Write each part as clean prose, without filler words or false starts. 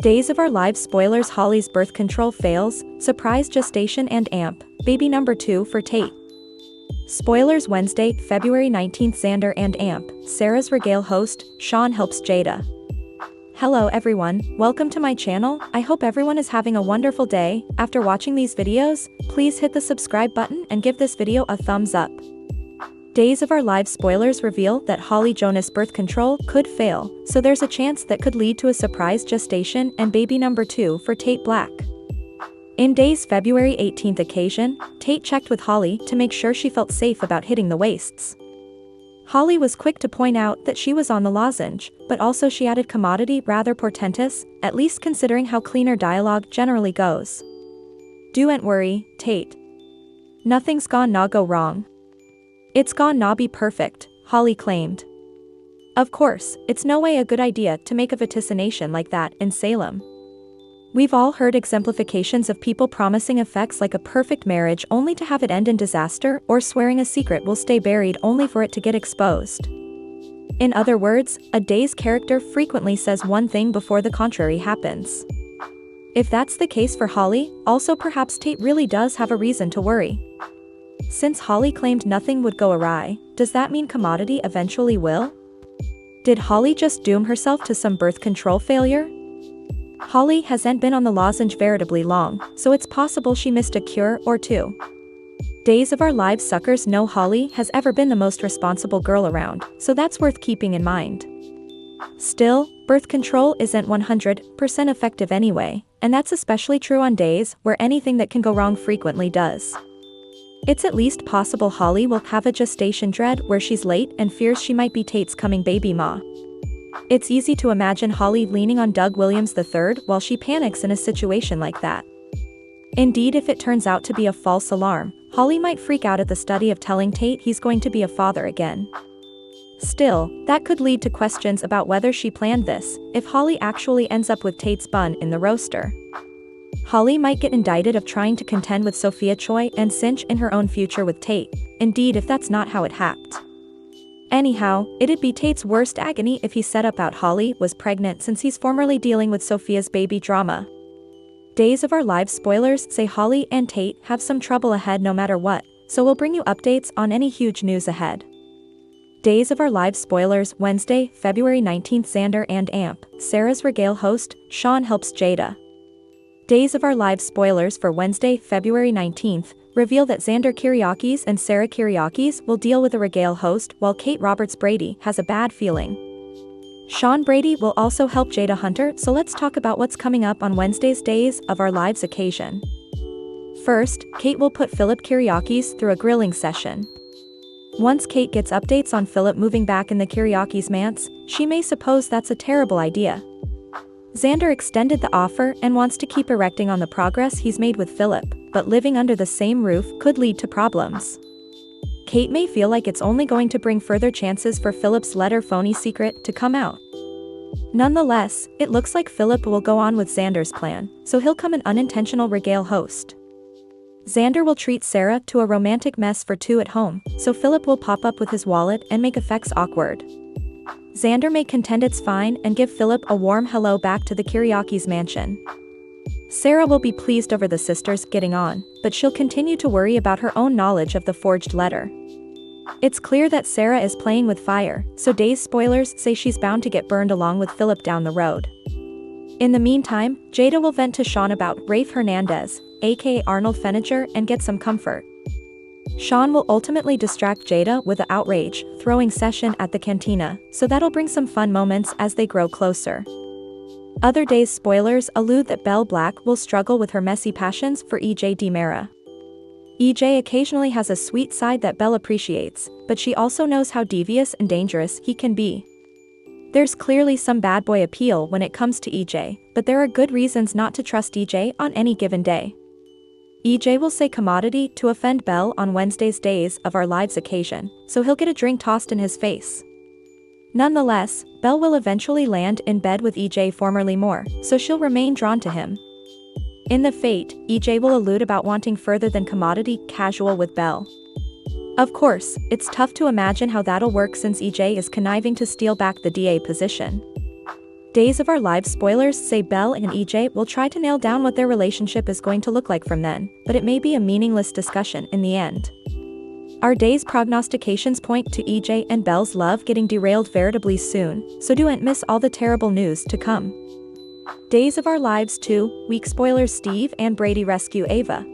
Days of Our Lives spoilers: Holly's birth control fails, surprise gestation and amp, baby number 2 for Tate. Spoilers: Wednesday, February 19th. Xander and amp, Sarah's regale host, Sean helps Jada. Hello everyone, welcome to my channel. I hope everyone is having a wonderful day. After watching these videos, please hit the subscribe button and give this video a thumbs up. Days of Our Lives spoilers reveal that Holly Jonas' birth control could fail, so there's a chance that could lead to a surprise gestation and baby number 2 for Tate Black. In Days' February 18th occasion, Tate checked with Holly to make sure she felt safe about hitting the waists. Holly was quick to point out that she was on the lozenge, but also she added commodity rather portentous, at least considering how cleaner dialogue generally goes. "Don't worry, Tate. Nothing's gonna go wrong. It's gonna be perfect," Holly claimed. Of course, it's no way a good idea to make a vaticination like that in Salem. We've all heard exemplifications of people promising effects like a perfect marriage only to have it end in disaster, or swearing a secret will stay buried only for it to get exposed. In other words, a Days character frequently says one thing before the contrary happens. If that's the case for Holly, also perhaps Tate really does have a reason to worry. Since Holly claimed nothing would go awry, does that mean commodity eventually will? Did Holly just doom herself to some birth control failure? Holly hasn't been on the lozenge veritably long, so it's possible she missed a cure or two. Days of Our Lives suckers know Holly has ever been the most responsible girl around, so that's worth keeping in mind. Still, birth control isn't 100% effective anyway, and that's especially true on days where anything that can go wrong frequently does. It's at least possible Holly will have a gestation dread where she's late and fears she might be Tate's coming baby ma. It's easy to imagine Holly leaning on Doug Williams III while she panics in a situation like that. Indeed, if it turns out to be a false alarm, Holly might freak out at the study of telling Tate he's going to be a father again. Still, that could lead to questions about whether she planned this, if Holly actually ends up with Tate's bun in the roaster. Holly might get indicted of trying to contend with Sophia Choi and cinch in her own future with Tate, indeed if that's not how it happened. Anyhow, it'd be Tate's worst agony if he set up out Holly was pregnant, since he's formerly dealing with Sophia's baby drama. Days of Our Lives spoilers say Holly and Tate have some trouble ahead no matter what, so we'll bring you updates on any huge news ahead. Days of Our Lives spoilers: Wednesday, February 19th. Xander and amp, Sarah's regale host, Sean helps Jada. Days of Our Lives spoilers for Wednesday, February 19th, reveal that Xander Kyriakis and Sarah Kyriakis will deal with a regale host while Kate Roberts Brady has a bad feeling. Sean Brady will also help Jada Hunter, so let's talk about what's coming up on Wednesday's Days of Our Lives occasion. First, Kate will put Philip Kyriakis through a grilling session. Once Kate gets updates on Philip moving back in the Kyriakis manse, she may suppose that's a terrible idea. Xander extended the offer and wants to keep erecting on the progress he's made with Philip, but living under the same roof could lead to problems. Kate may feel like it's only going to bring further chances for Philip's letter-phony secret to come out. Nonetheless, it looks like Philip will go on with Xander's plan, so he'll come an unintentional regale host. Xander will treat Sarah to a romantic mess for two at home, so Philip will pop up with his wallet and make effects awkward. Xander may contend it's fine and give Philip a warm hello back to the Kyriakis mansion. Sarah will be pleased over the sisters getting on, but she'll continue to worry about her own knowledge of the forged letter. It's clear that Sarah is playing with fire, so Days spoilers say she's bound to get burned along with Philip down the road. In the meantime, Jada will vent to Sean about Rafe Hernandez, aka Arnold Feniger, and get some comfort. Sean will ultimately distract Jada with an outrage throwing session at the cantina, so that'll bring some fun moments as they grow closer. Other Days spoilers allude that Belle Black will struggle with her messy passions for EJ DiMera. EJ occasionally has a sweet side that Belle appreciates, but she also knows how devious and dangerous he can be. There's clearly some bad boy appeal when it comes to EJ, but there are good reasons not to trust EJ on any given day. EJ will say commodity to offend Belle on Wednesday's Days of Our Lives occasion, so he'll get a drink tossed in his face. Nonetheless, Belle will eventually land in bed with EJ, formerly Moore, so she'll remain drawn to him. In the fate, EJ will allude about wanting further than commodity casual with Belle. Of course, it's tough to imagine how that'll work since EJ is conniving to steal back the DA position. Days of Our Lives spoilers say Belle and EJ will try to nail down what their relationship is going to look like from then, but it may be a meaningless discussion in the end. Our day's prognostications point to EJ and Belle's love getting derailed veritably soon, so don't miss all the terrible news to come. Days of Our Lives 2, week spoilers: Steve and Brady rescue Ava.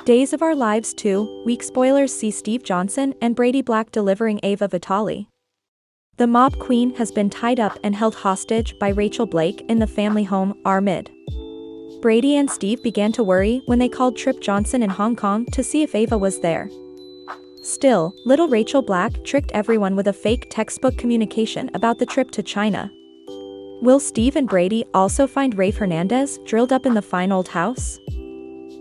Days of Our Lives 2, week spoilers see Steve Johnson and Brady Black delivering Ava Vitale. The mob queen has been tied up and held hostage by Rachel Blake in the family home, Armid. Brady and Steve began to worry when they called Trip Johnson in Hong Kong to see if Ava was there. Still, little Rachel Black tricked everyone with a fake textbook communication about the trip to China. Will Steve and Brady also find Rafe Hernandez drilled up in the fine old house?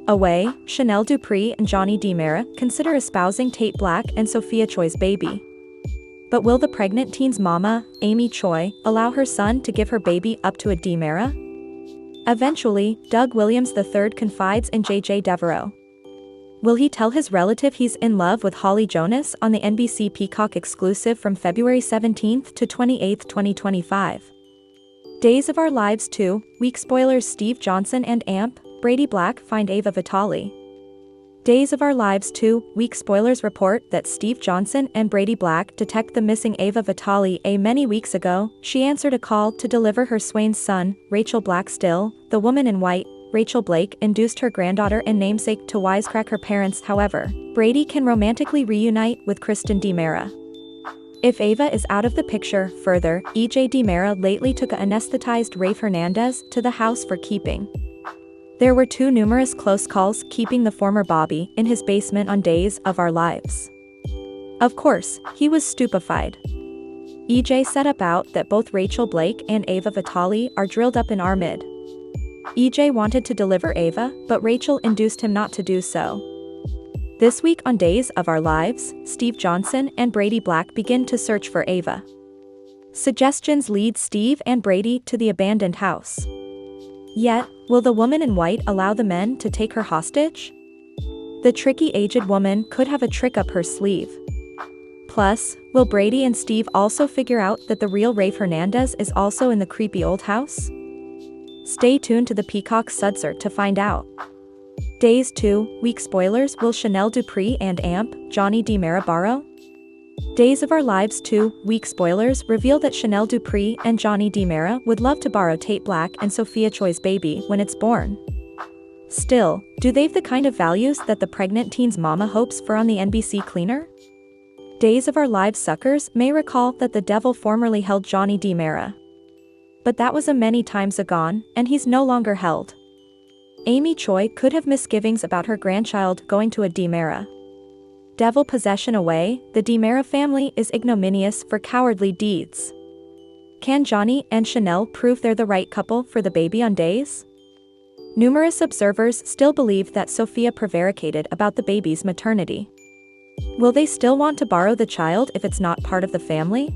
Away, Chanel Dupree and Johnny DiMera consider espousing Tate Black and Sophia Choi's baby. But will the pregnant teen's mama, Amy Choi, allow her son to give her baby up to a DiMera? Eventually, Doug Williams III confides in JJ Devereaux. Will he tell his relative he's in love with Holly Jonas on the NBC Peacock exclusive from February 17 to 28, 2025? Days of Our Lives 2, week spoilers: Steve Johnson and Amp, Brady Black find Ava Vitale. Days of Our Lives 2, week spoilers report that Steve Johnson and Brady Black detect the missing Ava Vitale. Many weeks ago, she answered a call to deliver her swain's son, Rachel Black. Still, the woman in white, Rachel Blake, induced her granddaughter and namesake to wisecrack her parents. However, Brady can romantically reunite with Kristen DiMera. If Ava is out of the picture, further, EJ DiMera lately took a anesthetized Rafe Hernandez to the house for keeping. There were too numerous close calls keeping the former Bobby in his basement on Days of Our Lives. Of course, he was stupefied. EJ set about that both Rachel Blake and Ava Vitale are drilled up in Armid. EJ wanted to deliver Ava, but Rachel induced him not to do so. This week on Days of Our Lives, Steve Johnson and Brady Black begin to search for Ava. Suggestions lead Steve and Brady to the abandoned house. Yet, will the woman in white allow the men to take her hostage? The tricky aged woman could have a trick up her sleeve. Plus, will Brady and Steve also figure out that the real Rafe Hernandez is also in the creepy old house? Stay tuned to the Peacock Sudser to find out. Days 2, week spoilers: will Chanel Dupree and Amp, Johnny DiMera borrow? Days of Our Lives 2, week spoilers reveal that Chanel Dupree and Johnny DiMera would love to borrow Tate Black and Sophia Choi's baby when it's born. Still, do they have the kind of values that the pregnant teen's mama hopes for on the NBC cleaner? Days of Our Lives suckers may recall that the devil formerly held Johnny DiMera. But that was a many times agone, and he's no longer held. Amy Choi could have misgivings about her grandchild going to a DiMera. Devil possession away, the DiMera family is ignominious for cowardly deeds. Can Johnny and Chanel prove they're the right couple for the baby on Days? Numerous observers still believe that Sophia prevaricated about the baby's maternity. Will they still want to borrow the child if it's not part of the family?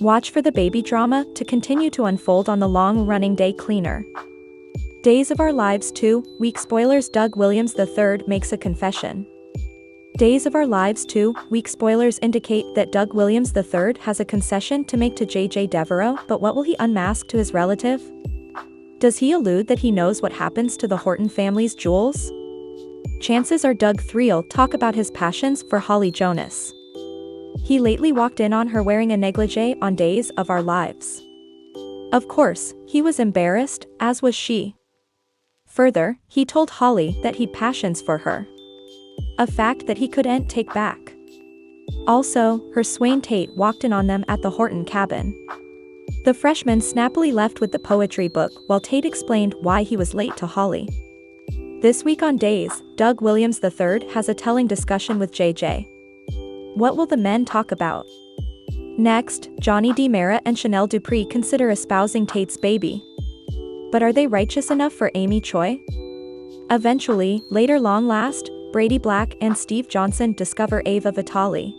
Watch for the baby drama to continue to unfold on the long-running Day Cleaner. Days of Our Lives 2, week spoilers: Doug Williams III makes a confession. Days of Our Lives 2, week spoilers indicate that Doug Williams III has a concession to make to JJ Devereaux, but what will he unmask to his relative? Does he allude that he knows what happens to the Horton family's jewels? Chances are Doug III'll talk about his passions for Holly Jonas. He lately walked in on her wearing a negligee on Days of Our Lives. Of course, he was embarrassed, as was she. Further, he told Holly that he'd passions for her. A fact that he couldn't take back. Also, her swain Tate walked in on them at the Horton cabin. The freshman snappily left with the poetry book while Tate explained why he was late to Holly. This week on Days, Doug Williams III has a telling discussion with JJ. What will the men talk about? Next, Johnny DiMera and Chanel Dupree consider espousing Tate's baby. But are they righteous enough for Amy Choi? Eventually, later long last, Brady Black and Steve Johnson discover Ava Vitale.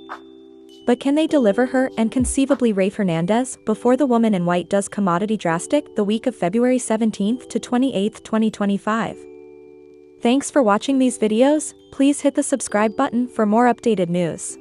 But can they deliver her and conceivably Rafe Hernandez before the woman in white does commodity drastic the week of February 17 to 28, 2025? Thanks for watching these videos. Please hit the subscribe button for more updated news.